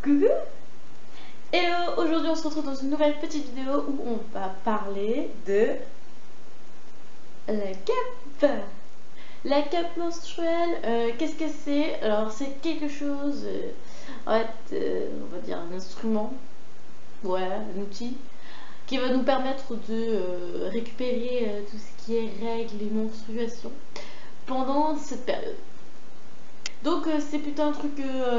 Coucou. Hello, aujourd'hui on se retrouve dans une nouvelle petite vidéo où on va parler de la cape. La cape menstruelle, qu'est-ce que c'est? Alors c'est quelque chose, en fait, on va dire un instrument, ouais, un outil, qui va nous permettre de récupérer tout ce qui est règles et menstruations pendant cette période. Donc c'est plutôt un truc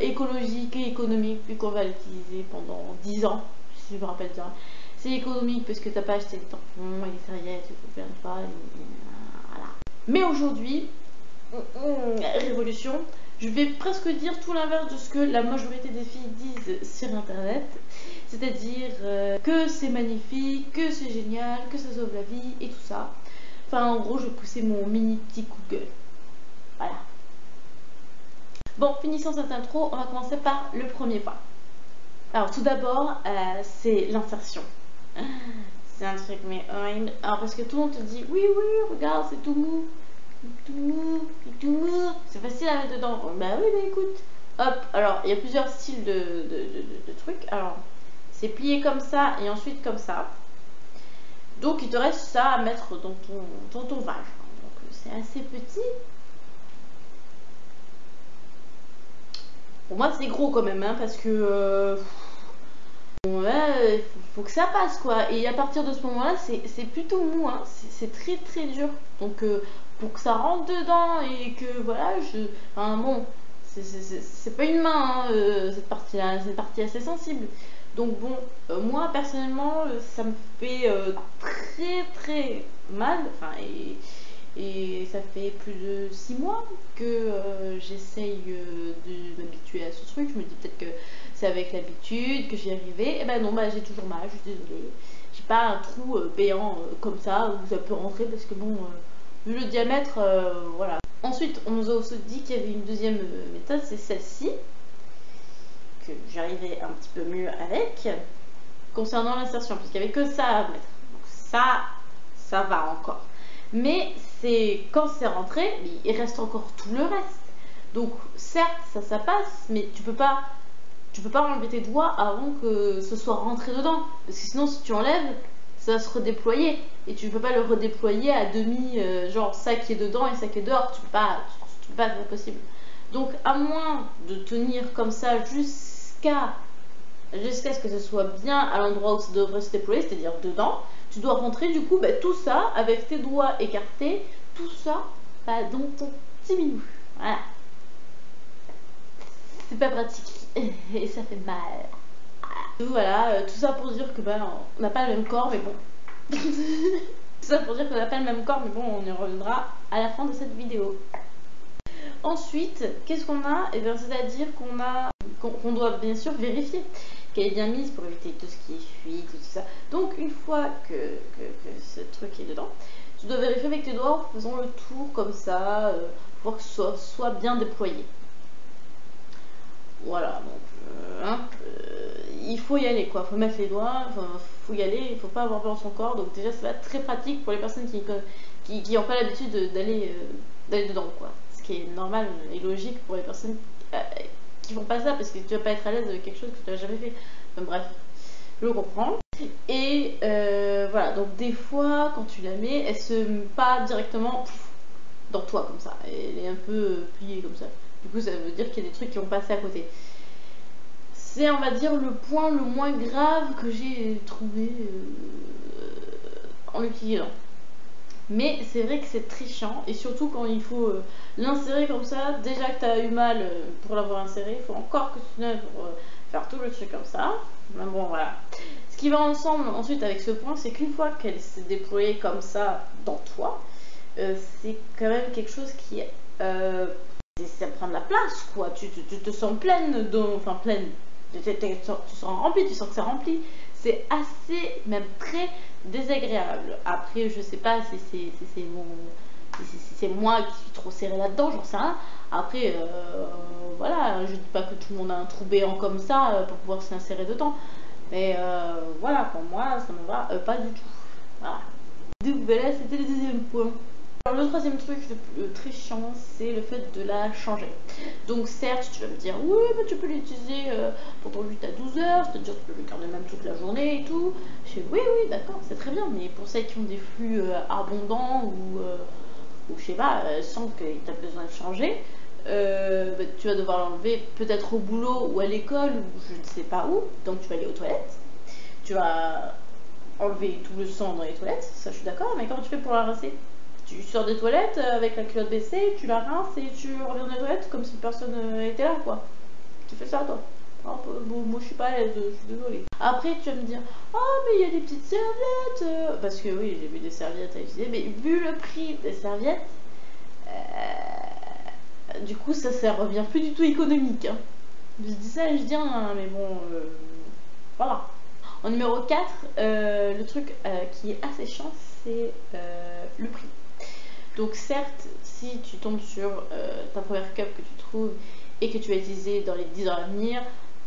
écologique et économique vu qu'on va l'utiliser pendant 10 ans, si je me rappelle bien. C'est économique parce que t'as pas acheté des tampons et des serviettes, il faut plein de fois, voilà. Mais aujourd'hui, révolution, je vais presque dire tout l'inverse de ce que la majorité des filles disent sur internet. C'est-à-dire que c'est magnifique, que c'est génial, que ça sauve la vie et tout ça. Enfin en gros je vais pousser mon mini petit coup de gueule. Voilà. Bon, finissons cette intro, on va commencer par le premier pas. Alors tout d'abord, c'est l'insertion. C'est un truc mais horrible. Alors parce que tout le monde te dit, oui, regarde, c'est tout mou. Tout mou, tout mou. C'est facile à mettre dedans. Bah oui, mais écoute. Hop, alors il y a plusieurs styles de trucs. Alors, c'est plié comme ça et ensuite comme ça. Donc il te reste ça à mettre dans ton vagin. Donc c'est assez petit. Pour moi c'est gros quand même hein, parce que ouais, faut que ça passe quoi. Et à partir de ce moment là c'est plutôt mou hein. C'est très très dur. Donc pour que ça rentre dedans et que voilà enfin bon c'est pas une main hein, cette partie là, c'est une partie assez sensible. Donc bon moi personnellement ça me fait très très mal. Enfin et ça fait plus de 6 mois que j'essaye de m'habituer à ce truc. Je me dis peut-être que c'est avec l'habitude que j'y arrivais. Et ben non, bah j'ai toujours mal, je suis désolée. J'ai pas un trou béant comme ça où ça peut rentrer parce que bon, vu le diamètre, voilà. Ensuite, on nous a aussi dit qu'il y avait une deuxième méthode, c'est celle-ci, que j'arrivais un petit peu mieux avec, concernant l'insertion, parce qu'il n'y avait que ça à mettre. Donc ça va encore. Mais c'est quand c'est rentré, il reste encore tout le reste. Donc certes, ça passe, mais tu peux pas enlever tes doigts avant que ce soit rentré dedans. Parce que sinon, si tu enlèves, ça va se redéployer. Et tu ne peux pas le redéployer à demi, genre ça qui est dedans et ça qui est dehors. Tu peux pas, c'est pas possible. Donc à moins de tenir comme ça jusqu'à ce que ce soit bien à l'endroit où ça devrait se déployer, c'est-à-dire dedans, tu dois rentrer du coup tout ça avec tes doigts écartés, tout ça dans ton petit minou. Voilà. C'est pas pratique et ça fait mal. Voilà, tout ça pour dire que on n'a pas le même corps, mais bon. Tout ça pour dire qu'on n'a pas le même corps, mais bon, on y reviendra à la fin de cette vidéo. Ensuite, qu'est-ce qu'on a? Et bien, c'est-à-dire qu'on doit bien sûr vérifier qu'elle est bien mise pour éviter tout ce qui est fuite, tout ça. Donc, une fois que ce truc est dedans, tu dois vérifier avec tes doigts en faisant le tour comme ça, pour voir que ce soit bien déployé. Voilà, donc il faut y aller quoi, faut mettre les doigts, faut y aller, il faut pas avoir peur de son corps. Donc déjà ça va être très pratique pour les personnes qui n'ont pas l'habitude d'aller dedans quoi. Ce qui est normal et logique pour les personnes qui font pas ça parce que tu vas pas être à l'aise avec quelque chose que tu n'as jamais fait. Enfin, bref, je le comprends. Et voilà, donc des fois quand tu la mets, elle se met pas directement dans toi comme ça, elle est un peu pliée comme ça. Du coup ça veut dire qu'il y a des trucs qui vont passer à côté. C'est on va dire le point le moins grave que j'ai trouvé en l'utilisant. Mais c'est vrai que c'est très chiant et surtout quand il faut l'insérer comme ça, déjà que tu as eu mal pour l'avoir inséré, il faut encore que tu n'aies pour faire tout le truc comme ça. Mais bon voilà. Ce qui va ensemble ensuite avec ce point, c'est qu'une fois qu'elle s'est déployée comme ça dans toi, c'est quand même quelque chose qui ça prend de la place quoi. Tu te sens pleine, enfin pleine. Tu sens rempli, tu sens que ça remplit. C'est assez, même très désagréable. Après, je sais pas si c'est moi qui suis trop serrée là-dedans, j'en sais rien. Après, voilà, je dis pas que tout le monde a un trou béant comme ça pour pouvoir s'insérer dedans. Mais voilà, pour moi, ça me va pas du tout. Voilà. Donc voilà, c'était le deuxième point. Alors le troisième truc très chiant, c'est le fait de la changer. Donc certes, tu vas me dire, oui, mais tu peux l'utiliser pendant 8 à 12 heures, c'est-à-dire tu peux le garder même toute la journée et tout. Je fais, oui, oui, d'accord, c'est très bien, mais pour celles qui ont des flux abondants ou je sais pas, sans que tu as besoin de changer, bah, tu vas devoir l'enlever peut-être au boulot ou à l'école ou je ne sais pas où, donc tu vas aller aux toilettes. Tu vas enlever tout le sang dans les toilettes, ça je suis d'accord, mais comment tu fais pour la rincer? Tu sors des toilettes avec la culotte baissée, tu la rinces et tu reviens des toilettes comme si personne était là, quoi. Tu fais ça, toi? Bon, moi je suis pas à l'aise, je suis désolée. Après, tu vas me dire, oh, mais il y a des petites serviettes. Parce que oui, j'ai vu des serviettes à utiliser, mais vu le prix des serviettes, du coup, ça revient plus du tout économique. Hein. Je dis ça et je dis rien, mais bon, voilà. En numéro 4, le truc qui est assez chiant, c'est le prix. Donc certes, si tu tombes sur ta première cup que tu trouves et que tu vas utiliser dans les 10 ans à venir,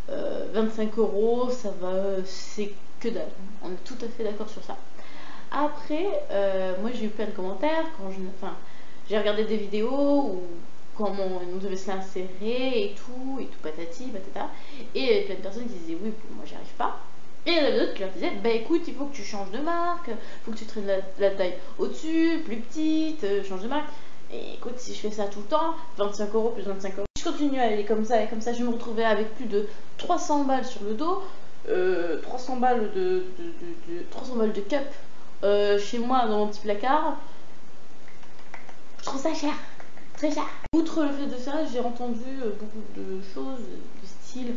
25 €, ça va, c'est que dalle. On est tout à fait d'accord sur ça. Après, moi j'ai eu plein de commentaires quand j'ai regardé des vidéos où comment on devait se l'insérer et tout patati patata. Et il y avait plein de personnes qui disaient oui, moi j'y arrive pas. Et il y en avait d'autres qui leur disaient, bah écoute, il faut que tu changes de marque, il faut que tu traînes la taille au-dessus, plus petite, change de marque. Et écoute, si je fais ça tout le temps, 25 € plus 25 €, si je continue à aller comme ça et comme ça, je vais me retrouver avec plus de 300 balles sur le dos, 300 balles 300 balles de cup chez moi dans mon petit placard. Je trouve ça cher, très cher. Outre le fait de ça, j'ai entendu beaucoup de choses du style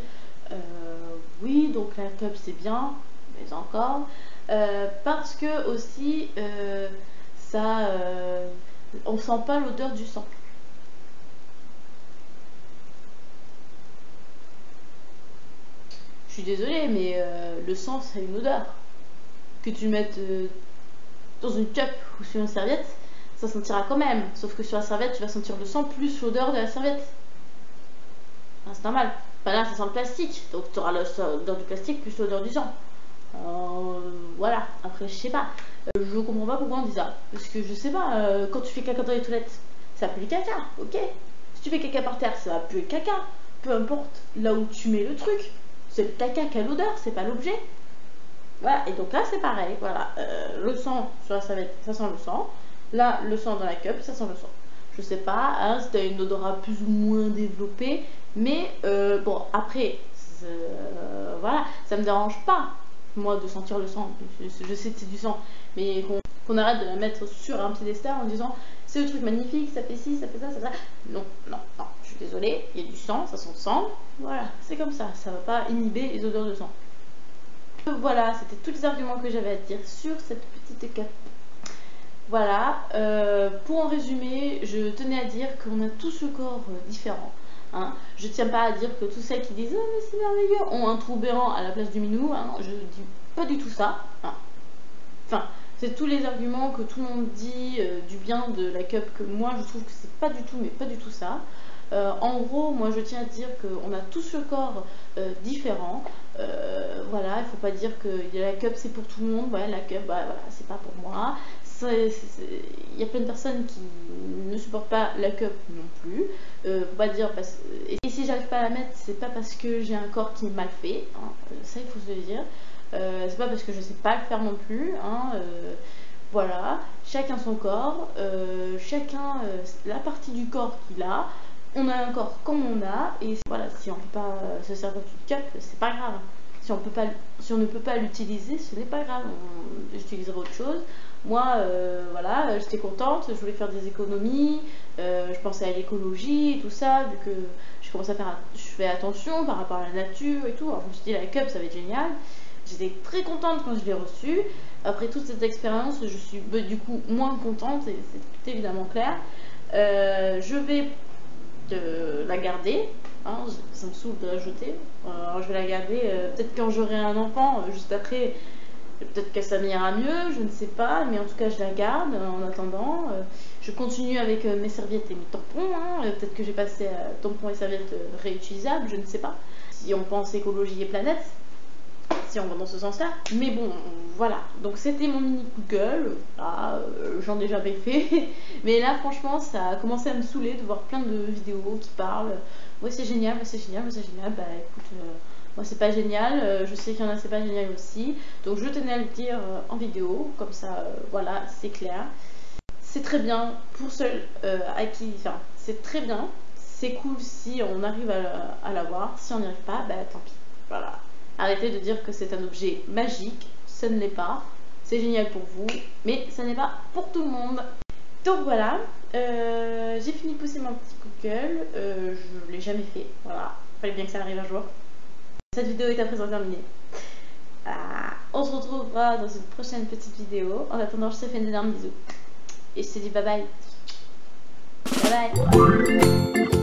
oui, donc la cup c'est bien, mais encore, parce que aussi ça, on sent pas l'odeur du sang. Je suis désolée, mais le sang ça a une odeur. Que tu le mettes dans une cup ou sur une serviette, ça sentira quand même. Sauf que sur la serviette, tu vas sentir le sang plus l'odeur de la serviette. Ah, c'est normal. Bah là, ça sent le plastique. Donc, tu auras l'odeur du plastique plus l'odeur du sang. Voilà. Après, je sais pas. Je comprends pas pourquoi on dit ça. Parce que je sais pas, quand tu fais caca dans les toilettes, ça pue le caca, ok. Si tu fais caca par terre, ça va puer le caca. Peu importe là où tu mets le truc. C'est le caca qui a l'odeur, c'est pas l'objet. Voilà, et donc là c'est pareil, voilà, le sang sur la serviette, ça sent le sang. Là, le sang dans la cup, ça sent le sang. Je sais pas, hein, si t'as une odorat plus ou moins développée, mais bon, après, voilà, ça me dérange pas, moi, de sentir le sang. Je sais que c'est du sang, mais qu'on arrête de la mettre sur un piédestal en disant c'est le truc magnifique, ça fait ci, ça fait ça, ça. Non, non, non, je suis désolée, il y a du sang, ça sent le sang, voilà, c'est comme ça va pas inhiber les odeurs de sang. Voilà, c'était tous les arguments que j'avais à dire sur cette petite cup. Voilà, pour en résumer, je tenais à dire qu'on a tous le corps différent. Hein. Je tiens pas à dire que tous celles qui disent oh, mais c'est merveilleux ont un trou béant à la place du minou. Hein. Je dis pas du tout ça. Hein. Enfin, c'est tous les arguments que tout le monde dit du bien de la cup que moi je trouve que c'est pas du tout, mais pas du tout ça. En gros, moi je tiens à dire qu'on a tous le corps différent. Voilà, il faut pas dire que la cup c'est pour tout le monde. Ouais, la cup, bah, voilà, c'est pas pour moi. Il y a plein de personnes qui ne supportent pas la cup non plus. Faut pas dire et si j'arrive pas à la mettre, c'est pas parce que j'ai un corps qui est mal fait. Hein. Ça, il faut se le dire. C'est pas parce que je sais pas le faire non plus. Hein. Voilà, chacun son corps, chacun la partie du corps qu'il a. On a un corps comme on a, et voilà, si on peut pas se servir d'une cup, c'est pas grave. Si on ne peut pas l'utiliser, ce n'est pas grave, j'utiliserai autre chose. Moi, voilà, j'étais contente, je voulais faire des économies, je pensais à l'écologie et tout ça, vu que je commence je fais attention par rapport à la nature et tout. Alors je me suis dit la cup, ça va être génial. J'étais très contente quand je l'ai reçue. Après toute cette expérience, je suis du coup moins contente, et c'est évidemment clair. Je vais la garder, hein, ça me saoule de la jeter. Alors je vais la garder, peut-être quand j'aurai un enfant, juste après, peut-être que ça m'ira mieux, je ne sais pas, mais en tout cas je la garde en attendant. Je continue avec mes serviettes et mes tampons, hein, peut-être que j'ai passé à tampons et serviettes réutilisables, je ne sais pas. Si on pense écologie et planète, si on va dans ce sens-là. Mais bon, voilà. Donc c'était mon mini coup de gueule. J'en ai jamais fait. Mais là, franchement, ça a commencé à me saouler de voir plein de vidéos qui parlent. Ouais, c'est génial, ouais, c'est génial, ouais, c'est génial. Bah écoute, moi c'est pas génial. Je sais qu'il y en a, c'est pas génial aussi. Donc je tenais à le dire en vidéo. Comme ça, voilà, c'est clair. C'est très bien pour ceux à qui. Enfin, c'est très bien. C'est cool si on arrive à l'avoir. Si on n'y arrive pas, bah tant pis. Voilà. Arrêtez de dire que c'est un objet magique. Ce ne l'est pas. C'est génial pour vous, mais ça n'est pas pour tout le monde. Donc voilà. J'ai fini de pousser mon petit coup de gueule. Je l'ai jamais fait. Voilà. Fallait bien que ça arrive un jour. Cette vidéo est à présent terminée. On se retrouvera dans une prochaine petite vidéo. En attendant, je te fais un énorme bisou. Et je te dis bye bye. Bye bye.